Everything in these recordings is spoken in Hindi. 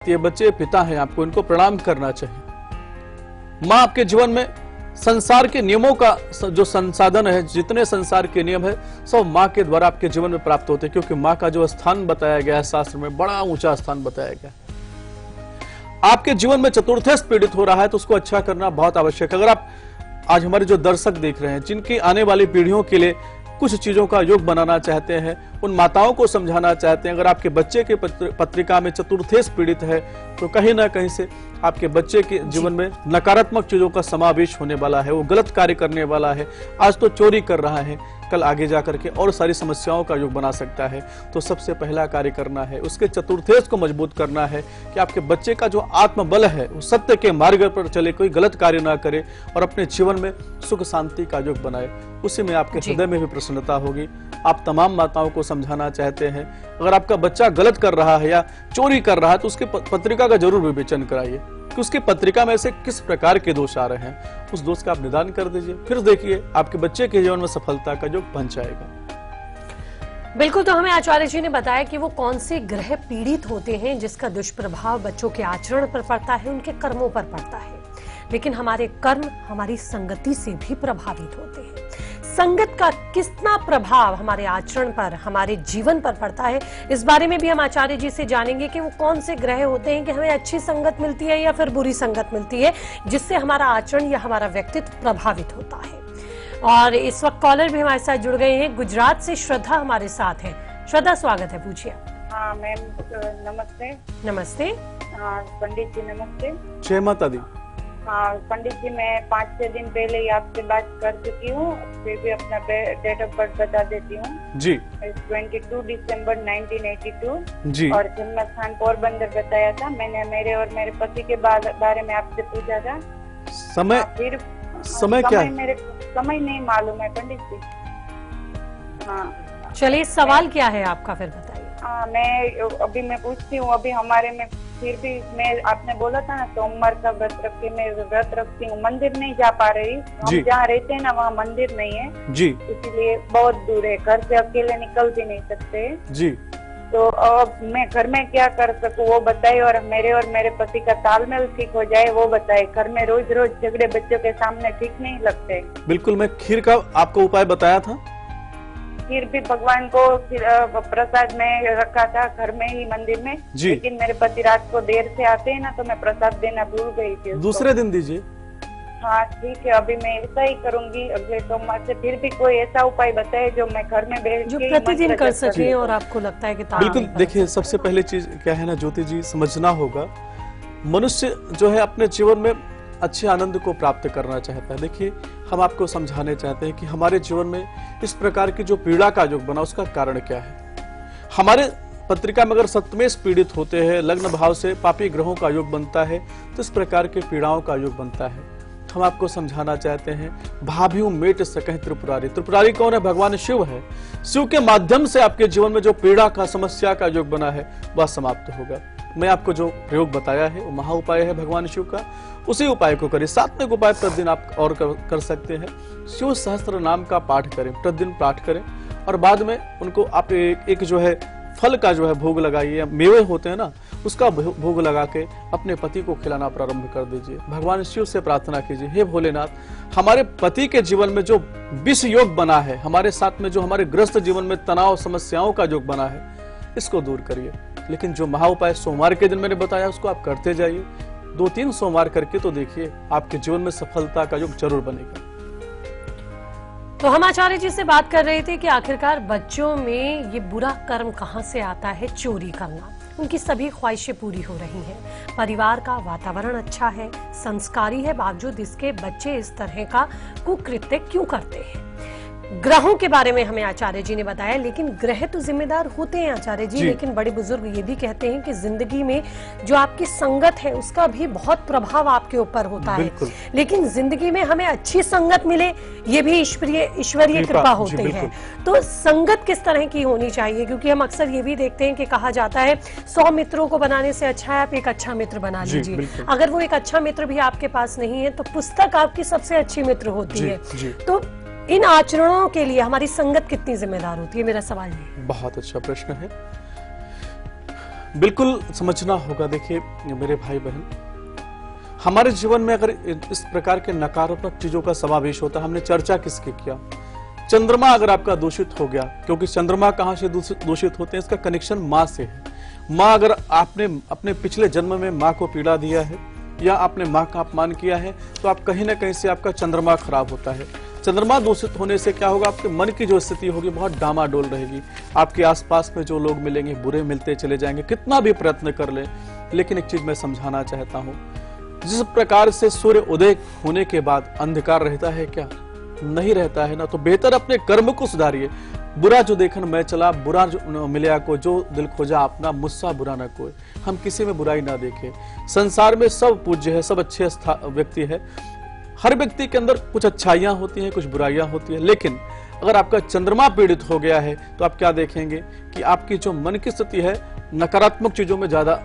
ये बच्चे पिता हैं, आपको इनको प्रणाम करना चाहिए। माँ आपके जीवन में संसार के नियमों का जो संसाधन है, जितने संसार के नियम है सब माँ के द्वारा आपके जीवन में प्राप्त होते हैं, क्योंकि माँ का जो स्थान बताया गया है शास्त्र में, बड़ा ऊंचा स्थान बताया गया है। आपके जीवन में चतुर्थेश पीड़ित हो रहा है तो उसको अच्छा करना बहुत आवश्यक है। अगर आप आज हमारे जो दर्शक देख रहे हैं, जिनकी आने वाली पीढ़ियों के लिए कुछ चीजों का योग बनाना चाहते हैं, उन माताओं को समझाना चाहते हैं, अगर आपके बच्चे के पत्रिका में चतुर्थेश पीड़ित है तो कहीं ना कहीं से आपके बच्चे के जीवन में नकारात्मक चीजों का समावेश होने वाला है, वो गलत कार्य करने वाला है। आज तो चोरी कर रहा है, कल आगे जाकर के और सारी समस्याओं का योग बना सकता है। तो सबसे पहला कार्य करना है, उसके चतुर्थेश को मजबूत करना है कि आपके बच्चे का जो आत्मबल है वो सत्य के मार्ग पर चले, कोई गलत कार्य ना करे और अपने जीवन में सुख शांति का योग बनाए। उसी में आपके हृदय में भी प्रसन्नता होगी। आप तमाम माताओं को समझाना चाहते हैं, अगर आपका बच्चा गलत कर रहा है या चोरी कर रहा है तो उसके पत्रिका का जरूर विवेचन कराइए कि उसकी पत्रिका में से किस प्रकार के दोष आ रहे हैं। उस दोष का आप निदान कर दीजिए, फिर देखिए आपके बच्चे के जीवन में सफलता का योग बन जाएगा। बिल्कुल। तो हमें आचार्य जी ने बताया कि वो कौन से ग्रह पीड़ित होते हैं जिसका दुष्प्रभाव बच्चों के आचरण पर पड़ता है, उनके कर्मों पर पड़ता है। लेकिन हमारे कर्म हमारी संगति से भी प्रभावित होते हैं। संगत का कितना प्रभाव हमारे आचरण पर, हमारे जीवन पर पड़ता है, इस बारे में भी हम आचार्य जी से जानेंगे कि वो कौन से ग्रह होते हैं कि हमें अच्छी संगत मिलती है या फिर बुरी संगत मिलती है, जिससे हमारा आचरण या हमारा व्यक्तित्व प्रभावित होता है। और इस वक्त कॉलर भी हमारे साथ जुड़ गए हैं। गुजरात से श्रद्धा हमारे साथ है। श्रद्धा, स्वागत है, पूछिए। हाँ मैम, नमस्ते। नमस्ते। पंडित जी नमस्ते। जय माता दी। हाँ पंडित जी, मैं 5-6 दिन पहले ही आपसे बात कर चुकी हूँ, फिर भी अपना डेट ऑफ बर्थ बता देती हूँ जी। 22 दिसंबर 1982 जी। और जन्म स्थान पोरबंदर बताया था। मैंने मेरे और मेरे पति के बारे में आपसे पूछा था। समय फिर समय क्या है? मेरे समय नहीं मालूम है पंडित जी। हाँ चलिए, सवाल क्या है आपका, फिर बताइए। मैं पूछती हूँ। अभी हमारे में फिर भी मैं, आपने बोला था ना सोमवार का व्रत रख के, मैं व्रत रखती हूँ। मंदिर नहीं जा पा रही, हम जहाँ रहते हैं ना वहाँ मंदिर नहीं है जी, इसीलिए बहुत दूर है, घर से अकेले निकल भी नहीं सकते जी। तो अब मैं घर में क्या कर सकूँ वो बताए, और मेरे पति का तालमेल ठीक हो जाए वो बताए। घर में रोज रोज झगड़े बच्चों के सामने ठीक नहीं लगते। बिल्कुल, मैं खीर का आपको उपाय बताया था। खीर भी भगवान को प्रसाद में रखा था घर में ही मंदिर में, लेकिन मेरे पति रात को देर से आते हैं ना तो मैं प्रसाद देना भूल गई थी। दूसरे दिन दीजिए। हाँ ठीक है, अभी मैं ऐसा ही करूंगी अगले सोमवार से। फिर भी कोई ऐसा उपाय बताए जो मैं घर में बैठ जो के प्रतिदिन कर सके और आपको लगता है कि बिल्कुल। देखिए, सबसे पहले चीज क्या है ना ज्योति जी, समझना होगा मनुष्य जो है अपने जीवन में अच्छे आनंद को प्राप्त करना चाहता है। देखिए, हम आपको समझाने चाहते हैं कि हमारे जीवन में इस प्रकार की जो पीड़ा का योग बना उसका कारण क्या है। हमारे पत्रिका में अगर सप्तमेश पीड़ित होते हैं, लग्न भाव से पापी ग्रहों का योग बनता है तो इस प्रकार के पीड़ाओं का योग बनता है। हम आपको समझाना चाहते हैं, भाभीऊ मेट सकह त्रिपुरारी। त्रिपुरारी कौन है? भगवान शिव है। शिव के माध्यम से आपके जीवन में जो पीड़ा का, समस्या का योग बना है वह समाप्त होगा। मैं आपको जो प्रयोग बताया है वो महा उपाय है भगवान शिव का, उसी उपाय को करें। सात्विक उपाय प्रतिदिन आप और कर सकते हैं। शिव सहस्त्र नाम का पाठ करें, प्रतिदिन पाठ करें और बाद में उनको आप एक जो है फल का जो है भोग लगाइए, मेवे होते हैं ना, उसका भोग लगा के अपने पति को खिलाना प्रारंभ कर दीजिए। भगवान शिव से प्रार्थना कीजिए, हे भोलेनाथ, हमारे पति के जीवन में जो विष योग बना है, हमारे साथ में जो हमारे ग्रस्त जीवन में तनाव समस्याओं का योग बना है, इसको दूर करिए। लेकिन जो महा उपाय सोमवार के दिन मैंने बताया उसको आप करते जाइए। 2-3 सोमवार करके तो देखिए आपके जीवन में सफलता का योग जरूर बनेगा। तो हम आचार्य जी से बात कर रहे थे कि आखिरकार बच्चों में ये बुरा कर्म कहां से आता है, चोरी करना। उनकी सभी ख्वाहिशें पूरी हो रही हैं, परिवार का वातावरण अच्छा है, संस्कारी है, बावजूद इसके बच्चे इस तरह का कुकृत्य क्यों करते हैं। ग्रहों के बारे में हमें आचार्य जी ने बताया, लेकिन ग्रह तो जिम्मेदार होते हैं आचार्य जी, लेकिन बड़े बुजुर्ग ये भी कहते हैं कि जिंदगी में जो आपकी संगत है उसका भी बहुत प्रभाव आपके ऊपर होता है। लेकिन जिंदगी में हमें अच्छी संगत मिले ये भी ईश्वरीय कृपा होती है। तो संगत किस तरह की होनी चाहिए, क्योंकि हम अक्सर ये भी देखते हैं कि कहा जाता है 100 मित्रों को बनाने से अच्छा है आप एक अच्छा मित्र बना लीजिए। अगर वो एक अच्छा मित्र भी आपके पास नहीं है तो पुस्तक आपकी सबसे अच्छी मित्र होती है। तो इन आचरणों के लिए हमारी संगत कितनी जिम्मेदार होती है, मेरा सवाल ये है। बहुत अच्छा प्रश्न है। बिल्कुल समझना होगा। देखिए मेरे भाई बहन, हमारे जीवन में अगर इस प्रकार के नकारात्मक चीजों का समावेश होता है, हमने चर्चा किसकी किया, चंद्रमा अगर आपका दूषित हो गया, क्योंकि चंद्रमा कहां से दूषित होते हैं, इसका कनेक्शन माँ से है। माँ, अगर आपने अपने पिछले जन्म में माँ को पीड़ा दिया है या आपने माँ का अपमान किया है, तो आप कहीं ना कहीं से आपका चंद्रमा खराब होता है। चंद्रमा दूषित होने से क्या होगा, आपके मन की जो स्थिति होगी बहुत डामाडोल रहेगी। आपके आसपास में जो लोग मिलेंगे बुरे मिलते चले जाएंगे, कितना भी प्रयत्न कर ले। लेकिन एक चीज मैं समझाना चाहता हूँ, जिस प्रकार से सूर्य उदय होने के बाद अंधकार रहता है, क्या नहीं रहता है ना, तो बेहतर अपने कर्म को सुधारिए। बुरा जो देखन मैं चला, बुरा जो मिलया को, जो दिल खोजा अपना, मुझसा बुरा ना कोई। हम किसी में बुराई ना देखें। संसार में सब पूज्य है, सब अच्छे व्यक्ति है। हर व्यक्ति के अंदर कुछ अच्छाइयां होती हैं, कुछ बुराइयां होती हैं। लेकिन अगर आपका चंद्रमा पीड़ित हो गया है, तो आप क्या देखेंगे कि आपकी जो मन की स्थिति है नकारात्मक चीजों में ज्यादा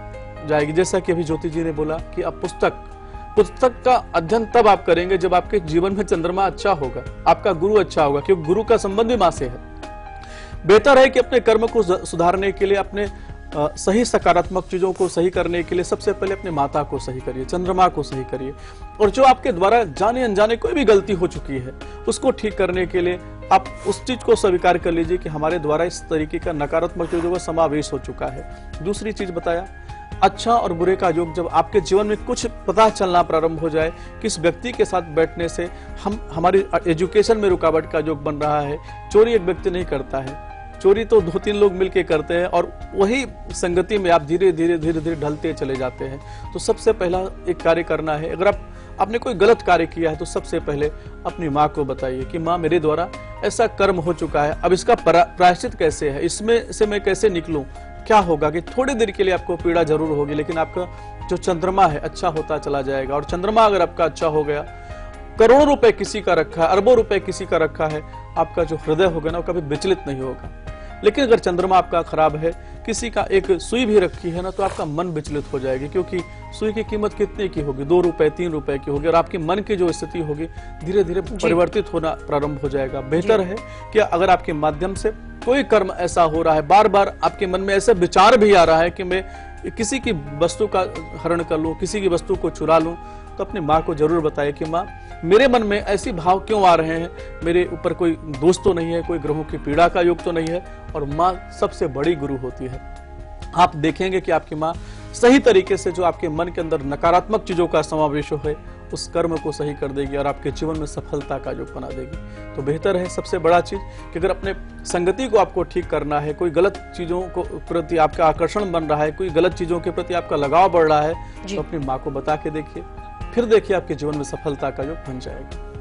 जाएगी। जैसा कि अभी ज्योति जी ने बोला कि आप पुस्तक का अध्ययन तब आप करेंगे जब आपके जीवन में चंद्रमा अच्छा होगा, आपका गुरु अच्छा होगा, क्योंकि गुरु का संबंध भी मां से है। बेहतर है कि अपने कर्म को सुधारने के लिए, अपने सही सकारात्मक चीजों को सही करने के लिए सबसे पहले अपने माता को सही करिए, चंद्रमा को सही करिए। और जो आपके द्वारा जाने अनजाने कोई भी गलती हो चुकी है, उसको ठीक करने के लिए आप उस चीज को स्वीकार कर लीजिए कि हमारे द्वारा इस तरीके का नकारात्मक चीजों का समावेश हो चुका है। दूसरी चीज बताया, अच्छा और बुरे का योग जब आपके जीवन में कुछ पता चलना प्रारंभ हो जाए, किस व्यक्ति के साथ बैठने से हमारी एजुकेशन में रुकावट का योग बन रहा है। चोरी एक व्यक्ति नहीं करता है, चोरी तो 2-3 लोग मिलके करते हैं, और वही संगति में आप धीरे धीरे ढलते चले जाते हैं। तो सबसे पहला एक कार्य करना है, अगर आपने कोई गलत कार्य किया है तो सबसे पहले अपनी माँ को बताइए कि माँ, मेरे द्वारा ऐसा कर्म हो चुका है, अब इसका प्रायश्चित कैसे है, इसमें से मैं कैसे निकलूं। क्या होगा कि थोड़ी देर के लिए आपको पीड़ा जरूर होगी, लेकिन आपका जो चंद्रमा है अच्छा होता चला जाएगा। और चंद्रमा अगर आपका अच्छा हो गया, करोड़ों रुपए किसी का रखा है, अरबों रुपए किसी का रखा है, आपका जो हृदय होगा ना वो कभी विचलित नहीं होगा। लेकिन अगर चंद्रमा आपका खराब है, किसी का एक सुई भी रखी है ना, तो आपका मन विचलित हो जाएगी, क्योंकि सुई की कीमत कितने की होगी, 2 रुपए 3 रुपए की होगी, और आपके मन की जो स्थिति होगी धीरे धीरे परिवर्तित होना प्रारंभ हो जाएगा। बेहतर है कि अगर आपके माध्यम से कोई कर्म ऐसा हो रहा है, बार बार आपके मन में ऐसा विचार भी आ रहा है कि मैं किसी की वस्तु का हरण कर लूं, किसी की वस्तु को चुरा लूं, तो अपनी माँ को जरूर बताएं कि माँ, मेरे मन में ऐसी भाव क्यों आ रहे हैं, मेरे ऊपर कोई दोष तो नहीं है, कोई ग्रहों की पीड़ा का योग तो नहीं है। और माँ सबसे बड़ी गुरु होती है। आप देखेंगे कि आपकी माँ सही तरीके से जो आपके मन के अंदर नकारात्मक चीजों का समावेश है, उस कर्म को सही कर देगी और आपके जीवन में सफलता का योग बना देगी। तो बेहतर है, सबसे बड़ा चीज कि अगर अपने संगति को आपको ठीक करना है, कोई गलत चीजों को प्रति आपका आकर्षण बन रहा है, कोई गलत चीजों के प्रति आपका लगाव बढ़ रहा है, तो अपनी माँ को बता के देखिए, फिर देखिए आपके जीवन में सफलता का योग बन जाएगा।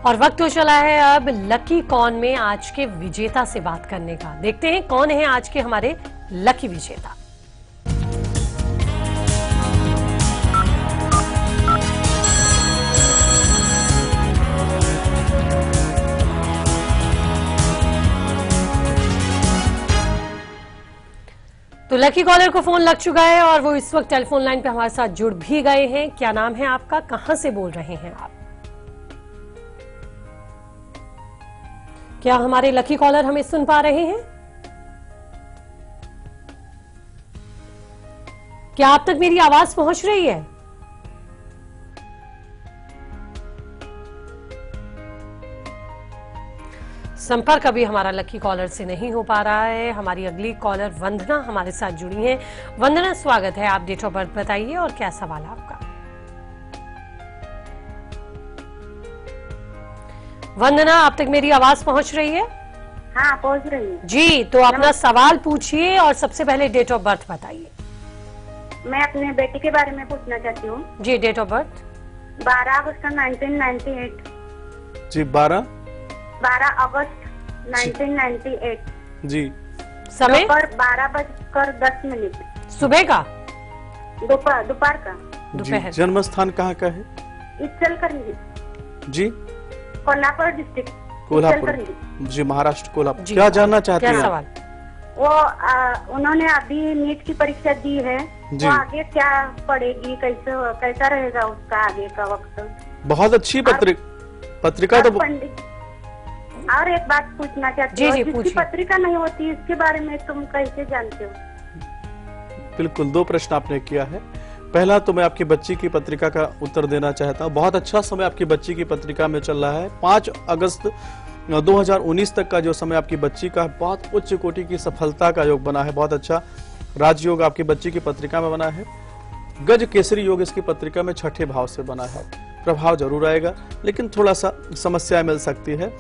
और वक्त हो चला है अब लकी कॉन में आज के विजेता से बात करने का। देखते हैं कौन है आज के हमारे लकी विजेता। तो लकी कॉलर को फोन लग चुका है और वो इस वक्त टेलीफोन लाइन पे हमारे साथ जुड़ भी गए हैं। क्या नाम है आपका, कहां से बोल रहे हैं आप? क्या हमारे लकी कॉलर हमें सुन पा रहे हैं? क्या आप तक मेरी आवाज पहुंच रही है? संपर्क अभी हमारा लकी कॉलर से नहीं हो पा रहा है। हमारी अगली कॉलर वंदना हमारे साथ जुड़ी हैं। वंदना, स्वागत है। आप डेट ऑफ बर्थ बताइए और क्या सवाल है आपका? वंदना, आप तक मेरी आवाज पहुंच रही है? हाँ, पहुंच रही है जी। तो अपना सवाल पूछिए और सबसे पहले डेट ऑफ बर्थ बताइए। मैं अपने बेटी के बारे में पूछना चाहती हूँ जी। डेट ऑफ बर्थ 12 अगस्त 1998 जी। 12 अगस्त 1998 जी। समय 12:10। सुबह का, दोपहर का। दोपहर। जन्म स्थान कहाँ का है? इचलकरंजी जी। कोल्हापुर डिस्ट्रिक्ट, कोल्हापुर जी, महाराष्ट्र, कोल्हापुर। क्या जानना चाहते हैं? सवाल? वो उन्होंने अभी नीट की परीक्षा दी है, जी। वो आगे क्या पढ़ेगी, कैसा रहेगा उसका आगे का वक्त? बहुत अच्छी पत्रिका तो पंडित, और एक बात पूछना चाहती हूँ, जिसकी पत्रिका नहीं होती इसके बारे में तुम कैसे जानते हो? बिल्कुल, 2 प्रश्न आपने किया है। पहला तो मैं आपकी बच्ची की पत्रिका का उत्तर देना चाहता हूँ। बहुत अच्छा समय आपकी बच्ची की पत्रिका में चल रहा है। 5 अगस्त 2019 तक का जो समय आपकी बच्ची का बहुत उच्च कोटि की सफलता का योग बना है। बहुत अच्छा राजयोग आपकी बच्ची की पत्रिका में बना है। गज केसरी योग इसकी पत्रिका में 6ठे भाव से बना है। प्रभाव जरूर आएगा, लेकिन थोड़ा सा समस्याएं मिल सकती है।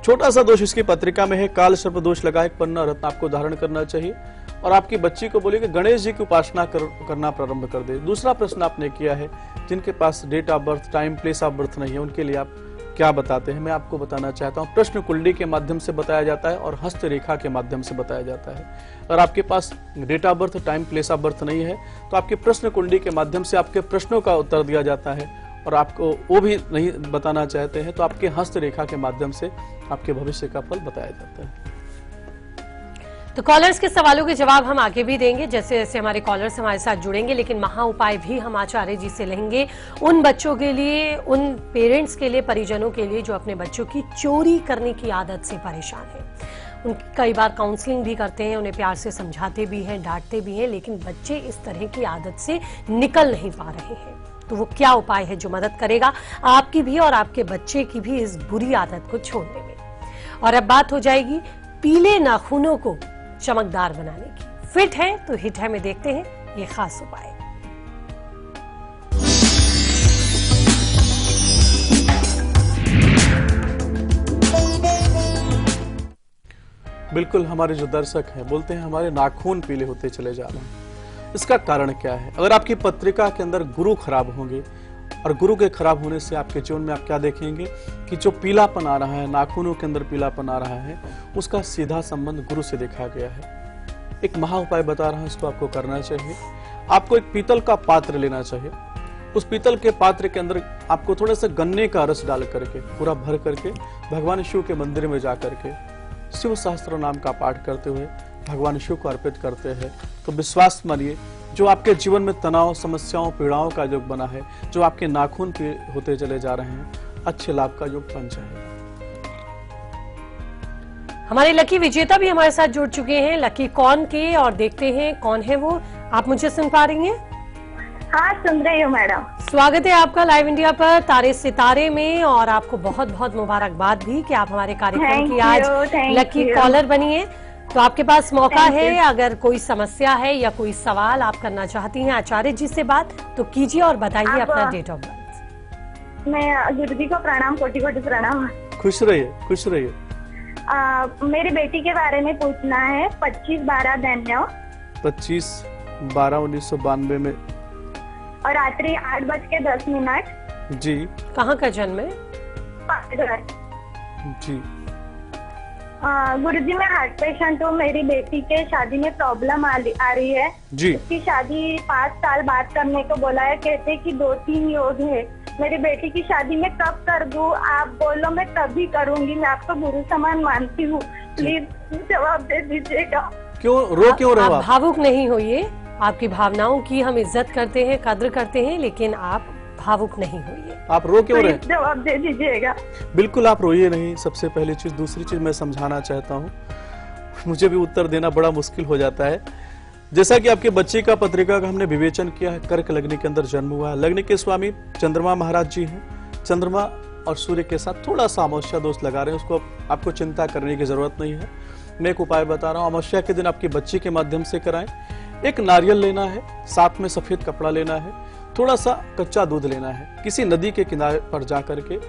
छोटा सा दोष इसकी पत्रिका में है, काल सर्प दोष लगा, एक पन्ना रत्न आपको धारण करना चाहिए। और आपकी बच्ची को बोलिए कि गणेश जी की उपासना करना प्रारंभ कर दे। दूसरा प्रश्न आपने किया है, जिनके पास date of birth, time, place of birth नहीं है, उनके लिए आप क्या बताते हैं? मैं आपको बताना चाहता हूँ, प्रश्न कुंडली के माध्यम से बताया जाता है और हस्तरेखा के माध्यम से बताया जाता है। अगर आपके पास date of birth, time, place of birth नहीं है, तो आपके प्रश्न कुंडली के माध्यम से आपके प्रश्नों का उत्तर दिया जाता है। और आपको वो भी नहीं बताना चाहते हैं, तो आपके हस्तरेखा के माध्यम से आपके भविष्य का फल बताया जाता है। तो कॉलर्स के सवालों के जवाब हम आगे भी देंगे, जैसे जैसे हमारे कॉलर्स हमारे साथ जुड़ेंगे, लेकिन महा उपाय भी हम आचार्य जी से लेंगे उन बच्चों के लिए, उन पेरेंट्स के लिए, परिजनों के लिए जो अपने बच्चों की चोरी करने की आदत से परेशान हैं। उनकी कई बार काउंसलिंग भी करते हैं, उन्हें प्यार से समझाते भी हैं, डांटते भी हैं, लेकिन बच्चे इस तरह की आदत से निकल नहीं पा रहे हैं। तो वो क्या उपाय है जो मदद करेगा आपकी भी और आपके बच्चे की भी इस बुरी आदत को छोड़ने में। और अब बात हो जाएगी पीले नाखूनों को चमकदार बनाने की। फिट है तो हिट है में देखते हैं ये खास उपाय। बिल्कुल, हमारे जो दर्शक हैं बोलते हैं हमारे नाखून पीले होते चले जा रहे हैं। इसका कारण क्या है? अगर आपकी पत्रिका के अंदर गुरु खराब होंगे, और गुरु के खराब होने से आपके जीवन में आप क्या देखेंगे कि जो पीलापन आ रहा है, नाखूनों के अंदर पीलापन आ रहा है, उसका सीधा संबंध गुरु से देखा गया है। एक महा उपाय बता रहा हूं, इसको आपको करना चाहिए। आपको एक पीतल का पात्र लेना चाहिए। उस पीतल के पात्र के अंदर आपको थोड़ा सा गन्ने का रस डाल करके, पूरा भर करके, भगवान शिव के मंदिर में जा करके शिव सहस्त्र नाम का पाठ करते हुए भगवान शिव को अर्पित करते हैं, तो विश्वास मानिए जो आपके जीवन में तनाव, समस्याओं, पीड़ाओं का योग बना है, जो आपके नाखून पे होते चले जा रहे हैं, अच्छे लाभ का योग बन जाएगा। हमारे लकी विजेता भी हमारे साथ जुड़ चुके हैं, लकी कौन के, और देखते हैं कौन है वो। आप मुझे सुन पा रही हैं? हाँ, सुन रही हूँ मैडम। स्वागत है आपका लाइव इंडिया पर तारे सितारे में, और आपको बहुत बहुत मुबारकबाद भी कि आप हमारे कार्यक्रम की आज लकी कॉलर बनी है। तो आपके पास मौका है, अगर कोई समस्या है या कोई सवाल आप करना चाहती हैं आचार्य जी से बात, तो कीजिए और बताइए अपना डेट ऑफ बर्थ। मैं गुरु जी को प्रणाम, कोटि कोटि प्रणाम। खुश रहिए, खुश रहिए। मेरी बेटी के बारे में पूछना है। 25/12 25/12/1992 में और रात्रि 8:10 जी। कहाँ का जन्म है? जी। गुरुजी, मैं हार्ट पेशेंट हूँ। मेरी बेटी के शादी में प्रॉब्लम आ रही है जी। उसकी शादी 5 साल बाद करने को बोला है। कहते कि 2-3 योग है। मेरी बेटी की शादी में कब कर दूं? आप बोलो, मैं तभी करूंगी। मैं आपको गुरु समान मानती हूँ, प्लीज जवाब दे दीजिएगा। क्यों रो क्यों रहे हो आप? भावुक नहीं होइए, आपकी भावनाओं की हम इज्जत करते हैं, कद्र करते हैं, लेकिन आप भावुक नहीं होइए। आप रो क्यों रहे? जवाब दे दीजिएगा। बिल्कुल आप रोइए नहीं, सबसे पहली चीज। दूसरी चीज मैं समझाना चाहता हूँ, मुझे भी उत्तर देना बड़ा मुश्किल हो जाता है। जैसा कि आपके बच्चे का पत्रिका का हमने विवेचन किया है, कर्क लग्न के अंदर जन्म हुआ है। लग्न के स्वामी चंद्रमा महाराज जी हैं। चंद्रमा और सूर्य के साथ थोड़ा सा अमावस्या दोष लगा रहे हैं, उसको आपको चिंता करने की जरूरत नहीं है। मैं एक उपाय बता रहा हूँ, अमावस्या के दिन आपकी बच्ची के माध्यम से कराएं। एक नारियल लेना है, साथ में सफेद कपड़ा लेना है, थोड़ा सा कच्चा दूध लेना है। किसी नदी के किनारे पर जाकर के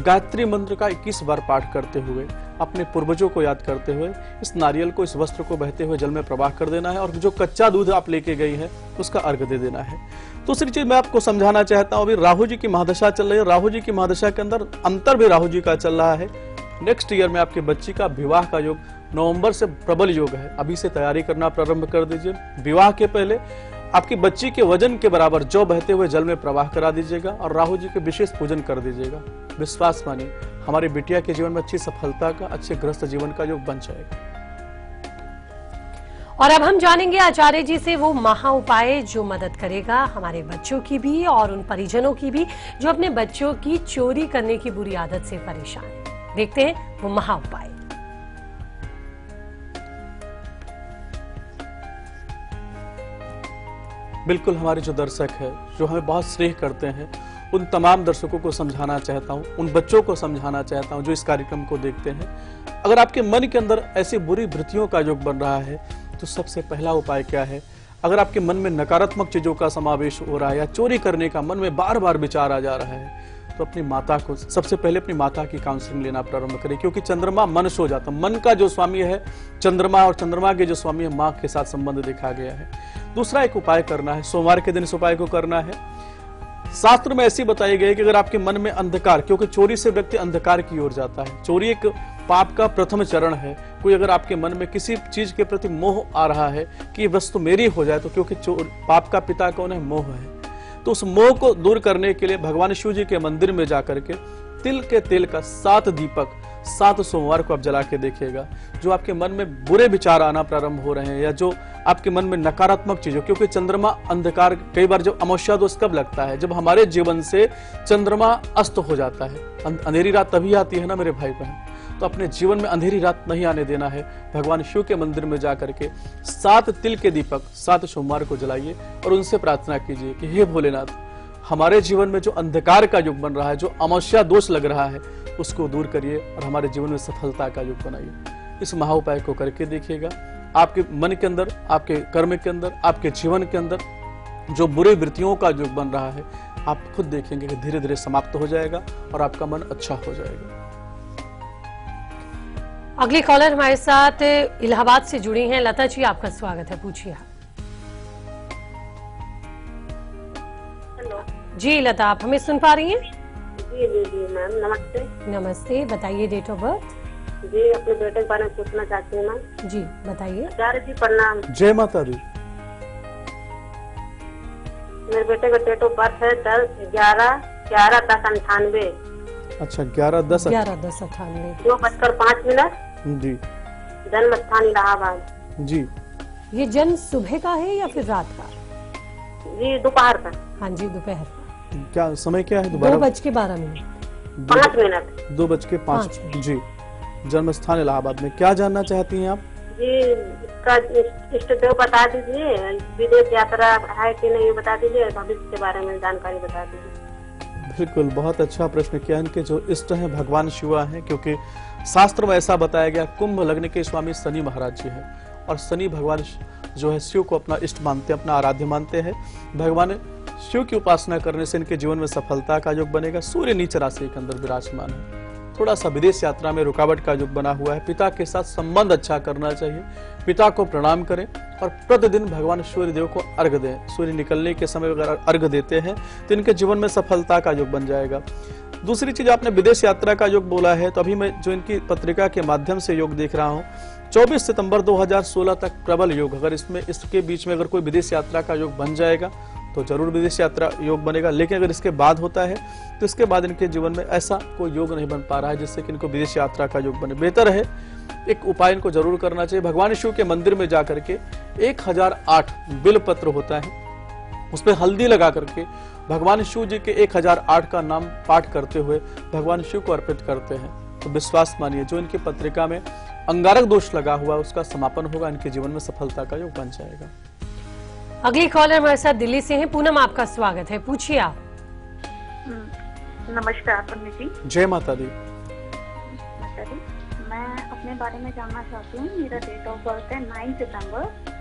गायत्री मंत्र का 21 बार पाठ करते हुए, अपने पूर्वजों को याद करते हुए, इस नारियल को, इस वस्त्र को बहते हुए जल में प्रवाह कर देना है, और जो कच्चा दूध आप लेके गई है उसका अर्घ दे देना है। दूसरी चीज मैं आपको समझाना चाहता हूँ, अभी राहु जी की महादशा चल रही है। राहु जी की महादशा के अंदर अंतर भी राहु जी का चल रहा है। नेक्स्ट ईयर में आपकी बच्ची का विवाह का योग नवंबर से प्रबल योग है। अभी से तैयारी करना प्रारंभ कर दीजिए। विवाह के पहले आपकी बच्ची के वजन के बराबर जौ बहते हुए जल में प्रवाह करा दीजिएगा, और राहु जी के विशेष पूजन कर दीजिएगा। विश्वास मानिए, हमारी बिटिया के जीवन में अच्छी सफलता का, अच्छे गृहस्थ जीवन का योग बन जाएगा। और अब हम जानेंगे आचार्य जी से वो महा उपाय जो मदद करेगा हमारे बच्चों की भी और उन परिजनों की भी जो अपने बच्चों की चोरी करने की बुरी आदत से परेशान है। देखते हैं वो महा उपाय। बिल्कुल हमारे जो दर्शक है, जो हमें बहुत स्नेह करते हैं, उन तमाम दर्शकों को समझाना चाहता हूँ, उन बच्चों को समझाना चाहता हूँ जो इस कार्यक्रम को देखते हैं। अगर आपके मन के अंदर ऐसी बुरी वृत्तियों का योग बन रहा है तो सबसे पहला उपाय क्या है? अगर आपके मन में नकारात्मक चीजों का समावेश हो रहा है या चोरी करने का मन में बार बार विचार आ जा रहा है, तो अपनी माता को सबसे पहले अपनी माता की काउंसलिंग लेना प्रारंभ करें, क्योंकि चंद्रमा मन सो जाता है। मन का जो स्वामी है चंद्रमा, और चंद्रमा के जो स्वामी है माँ के साथ संबंध देखा गया है। दूसरा एक उपाय करना है, सोमवार के दिन इस उपाय को करना है। शास्त्र में ऐसी बताई गई कि अगर आपके मन में अंधकार, क्योंकि चोरी से व्यक्ति अंधकार की ओर जाता है, चोरी एक पाप का प्रथम चरण है। कोई अगर आपके मन में किसी चीज के प्रति मोह आ रहा है कि ये वस्तु मेरी हो जाए, तो क्योंकि पाप का पिता कौन है? मोह है। तो उस मोह को दूर करने के लिए भगवान शिव जी के मंदिर में जाकर के तिल के तेल का 7 दीपक 7 सोमवार को आप जला के देखिएगा। जो आपके मन में बुरे विचार आना प्रारंभ हो रहे हैं या जो आपके मन में नकारात्मक चीजों, क्योंकि चंद्रमा अंधकार, कई बार जब अमावस्या दोष कब लगता है? जब हमारे जीवन से चंद्रमा अस्त हो जाता है। अंधेरी रात तभी आती है ना मेरे भाई बहन। तो अपने जीवन में अंधेरी रात नहीं आने देना है। भगवान शिव के मंदिर में जाकर के 7 तिल के दीपक 7 सोमवार को जलाइए और उनसे प्रार्थना कीजिए कि हे भोलेनाथ, हमारे जीवन में जो अंधकार का युग बन रहा है, जो अमावस्या दोष लग रहा है, उसको दूर करिए और हमारे जीवन में सफलता का युग बनाइए। इस महाउपाय को करके देखिएगा, आपके मन के अंदर, आपके कर्म के अंदर, आपके जीवन के अंदर जो बुरी वृत्तियों का युग बन रहा है, आप खुद देखेंगे कि धीरे धीरे समाप्त हो जाएगा और आपका मन अच्छा हो जाएगा। अगली कॉलर हमारे साथ इलाहाबाद से जुड़ी हैं। लता जी, आपका स्वागत है, पूछिए। हेलो जी लता, आप हमें सुन पा रही हैं? जी जी जी मैम, नमस्ते। नमस्ते, बताइए डेट ऑफ बर्थ। जी, अपने बेटे के बारे में पूछना चाहती हूँ मैम। जी बताइए। आचार्य जी प्रणाम। जय माता दी। मेरे बेटे का डेट ऑफ बर्थ है 10/11/1098। अच्छा, 11/10 11/10/98। 2:05 जी। जन्म स्थान इलाहाबाद। जी। ये जन्म सुबह का है या फिर रात का? जी दोपहर का। हाँ जी, दोपहर का। क्या समय क्या है दोबारा? 2:12। 5 मिनट। 2:05। जी। जन्म स्थान इलाहाबाद में। क्या जानना चाहती हैं आप? जी, इसका इष्ट देव बता दीजिए, विदेश यात्रा है कि नहीं बता दीजिए, भविष्य के बारे में जानकारी बता दीजिए। बिल्कुल, बहुत अच्छा प्रश्न किया। इनके जो इष्ट हैं भगवान शिवा हैं, क्योंकि शास्त्र में ऐसा बताया गया, कुंभ लग्न के स्वामी शनि महाराज जी हैं और शनि भगवान जो है शिव को अपना इष्ट मानते हैं, अपना आराध्य मानते हैं। भगवान शिव की उपासना करने से इनके जीवन में सफलता का योग बनेगा। सूर्य नीच राशि के अंदर विराजमान है। थोड़ा सा विदेश यात्रा में रुकावट का योग बना हुआ है। पिता के साथ संबंध अच्छा करना चाहिए। पिता को प्रणाम करें और प्रतिदिन भगवान सूर्य देव को अर्घ दें। सूर्य निकलने के समय अगर अर्घ देते हैं तो इनके जीवन में सफलता का योग बन जाएगा। दूसरी चीज, आपने विदेश यात्रा का योग बोला है, तो अभी मैं जो इनकी पत्रिका के माध्यम से योग देख रहा हूँ, 24 सितंबर 2016 तक प्रबल योग। अगर इसके बीच में अगर कोई विदेश यात्रा का योग बन जाएगा तो जरूर विदेश यात्रा योग बनेगा। लेकिन अगर इसके बाद होता है तो इसके बाद इनके जीवन में ऐसा कोई योग नहीं बन पा रहा है जिससे कि इनको विदेश यात्रा का योग बने। बेहतर है, एक उपाय इनको जरूर करना चाहिए। भगवान शिव के मंदिर में जाकर के 1008 बिल पत्र होता है, उस पर हल्दी लगा करके भगवान शिव जी के 1008 का नाम पाठ करते हुए भगवान शिव को अर्पित करते हैं। तो विश्वास मानिए, जो इनकी पत्रिका में अंगारक दोष लगा हुआ उसका समापन होगा, इनके जीवन में सफलता का योग बन जाएगा। अगली कॉलर हमारे साथ दिल्ली से हैं। पूनम, आपका स्वागत है, पूछिए आप। नमस्कार पंडित जी। जय माता दी। माता दी, मैं अपने बारे में जानना चाहती हूँ। मेरा डेट ऑफ बर्थ है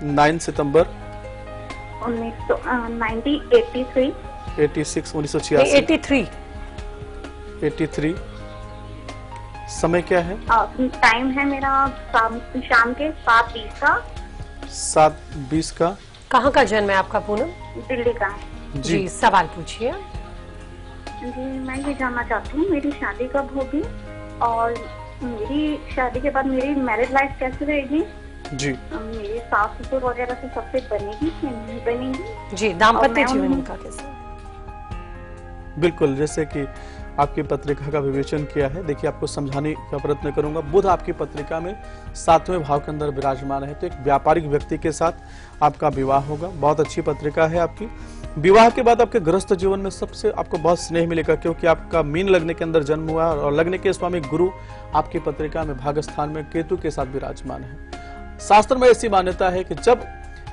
9 सितंबर 1983 1983। 83। समय क्या है? टाइम है मेरा शाम के 7:20 का। 7:20 का। कहाँ का जन्म है आपका पूनम? दिल्ली का। जी, सवाल पूछिए। जी, मैं ये जानना चाहती हूँ मेरी शादी कब होगी और मेरी शादी के बाद मेरी मैरिज लाइफ कैसे रहेगी? जी। मेरी सास ससुर वगैरह से सबसे बनेगी कि नहीं बनेगी? जी, दाम्पत्य जीवन का कैसे? बिल्कुल, जैसे कि आपकी पत्रिका का विवेचन किया है, देखिए आपको समझाने का प्रयत्न करूंगा। बुध आपकी पत्रिका में 7वें भाव के अंदर विराजमान है, तो एक व्यापारिक व्यक्ति के साथ आपका विवाह होगा। बहुत अच्छी पत्रिका है आपकी। विवाह के बाद आपके गृहस्थ जीवन में सबसे आपको बहुत स्नेह मिलेगा, क्योंकि आपका मीन लग्न के अंदर जन्म हुआ और लग्न के स्वामी गुरु आपकी पत्रिका में भाग्य स्थान में केतु के साथ विराजमान है। शास्त्र में ऐसी मान्यता है कि जब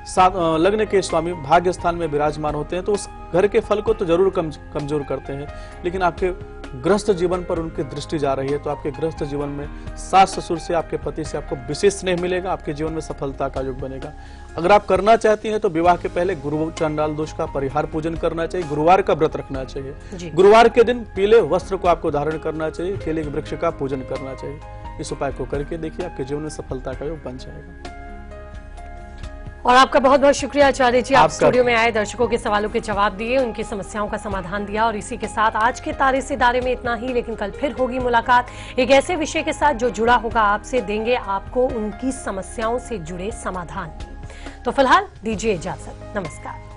लग्न के स्वामी भाग्य स्थान में विराजमान होते हैं तो उस घर के फल को तो जरूर कमजोर करते हैं, लेकिन आपके गृहस्थ जीवन पर उनकी दृष्टि जा रही है तो आपके गृहस्थ जीवन में सास ससुर से, आपके पति से आपको विशेष स्नेह मिलेगा, आपके जीवन में सफलता का योग बनेगा। अगर आप करना चाहती हैं तो विवाह के पहले गुरु चंडाल दोष का परिहार पूजन करना चाहिए, गुरुवार का व्रत रखना चाहिए। गुरुवार के दिन पीले वस्त्र को आपको धारण करना चाहिए, केले के वृक्ष का पूजन करना चाहिए। इस उपाय को करके देखिए, आपके जीवन में सफलता का योग बन जाएगा। और आपका बहुत बहुत शुक्रिया आचार्य जी, आप स्टूडियो में आए, दर्शकों के सवालों के जवाब दिए, उनकी समस्याओं का समाधान दिया। और इसी के साथ आज के तारे सितारे में इतना ही, लेकिन कल फिर होगी मुलाकात एक ऐसे विषय के साथ जो जुड़ा होगा आपसे, देंगे आपको उनकी समस्याओं से जुड़े समाधान की। तो फिलहाल दीजिए इजाजत, नमस्कार।